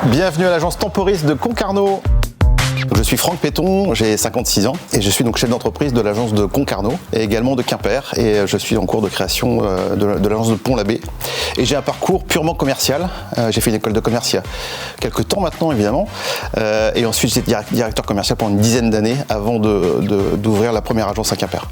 Bienvenue à l'agence Temporis de Concarneau. Je suis Franck Péton, j'ai 56 ans et je suis donc chef d'entreprise de l'agence de Concarneau et également de Quimper, et je suis en cours de création de l'agence de Pont-l'Abbé. Et j'ai un parcours purement commercial. J'ai fait une école de commerce il y a quelques temps maintenant évidemment, et ensuite j'étais directeur commercial pendant une dizaine d'années avant d'ouvrir la première agence à Quimper.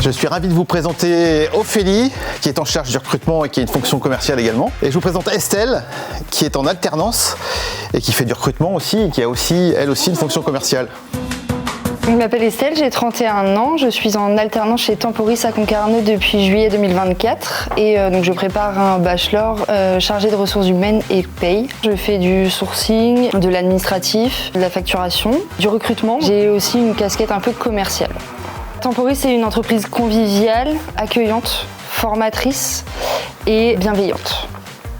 Je suis ravi de vous présenter Ophélie, qui est en charge du recrutement et qui a une fonction commerciale également. Et je vous présente Estelle, qui est en alternance et qui fait du recrutement aussi, et qui a aussi, elle aussi, une fonction commerciale. Je m'appelle Estelle, j'ai 31 ans, je suis en alternance chez Temporis à Concarneau depuis juillet 2024 et donc je prépare un bachelor chargé de ressources humaines et paye. Je fais du sourcing, de l'administratif, de la facturation, du recrutement. J'ai aussi une casquette un peu commerciale. Temporis, c'est une entreprise conviviale, accueillante, formatrice et bienveillante.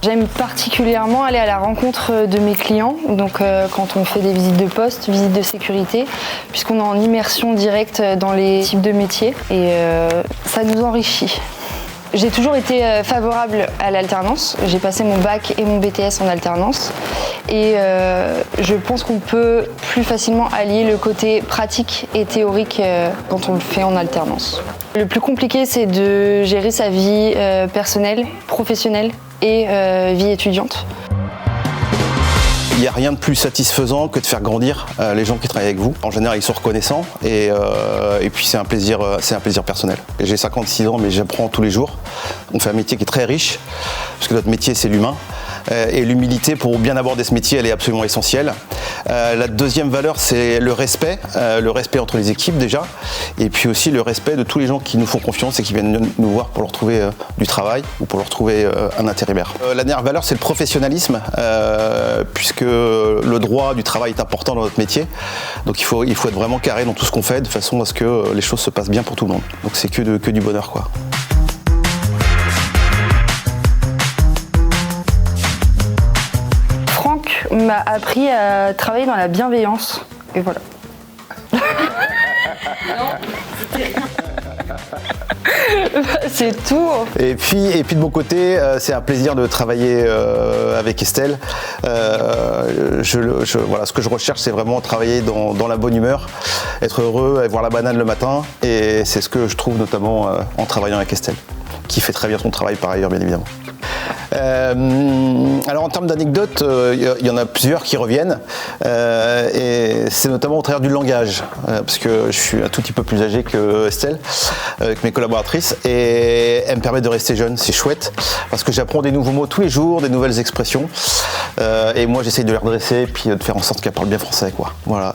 J'aime particulièrement aller à la rencontre de mes clients, donc quand on fait des visites de poste, visites de sécurité, puisqu'on est en immersion directe dans les types de métiers et ça nous enrichit. J'ai toujours été favorable à l'alternance. J'ai passé mon bac et mon BTS en alternance. Et je pense qu'on peut plus facilement allier le côté pratique et théorique quand on le fait en alternance. Le plus compliqué, c'est de gérer sa vie personnelle, professionnelle et vie étudiante. Il n'y a rien de plus satisfaisant que de faire grandir les gens qui travaillent avec vous. En général, ils sont reconnaissants et puis c'est un plaisir personnel. J'ai 56 ans, mais j'apprends tous les jours. On fait un métier qui est très riche, parce que notre métier, c'est l'humain. Et l'humilité, pour bien aborder ce métier, elle est absolument essentielle. La deuxième valeur, c'est le respect entre les équipes déjà, et puis aussi le respect de tous les gens qui nous font confiance et qui viennent nous voir pour leur trouver du travail ou pour leur trouver un intérimaire. La dernière valeur, c'est le professionnalisme, puisque le droit du travail est important dans notre métier. Donc il faut être vraiment carré dans tout ce qu'on fait, de façon à ce que les choses se passent bien pour tout le monde. Donc c'est que du bonheur, quoi. Franck m'a appris à travailler dans la bienveillance, et voilà. C'est tout. Et puis de mon côté, c'est un plaisir de travailler avec Estelle. Voilà, ce que je recherche, c'est vraiment travailler dans la bonne humeur, être heureux, avoir la banane le matin, et c'est ce que je trouve notamment en travaillant avec Estelle, qui fait très bien son travail par ailleurs, bien évidemment. Alors en termes d'anecdotes, il y en a plusieurs qui reviennent, et c'est notamment au travers du langage, parce que je suis un tout petit peu plus âgé que Estelle, avec mes collaboratrices, et elle me permet de rester jeune. C'est chouette, parce que j'apprends des nouveaux mots tous les jours, des nouvelles expressions, et moi j'essaye de les redresser, puis de faire en sorte qu'elle parle bien français, quoi. Voilà.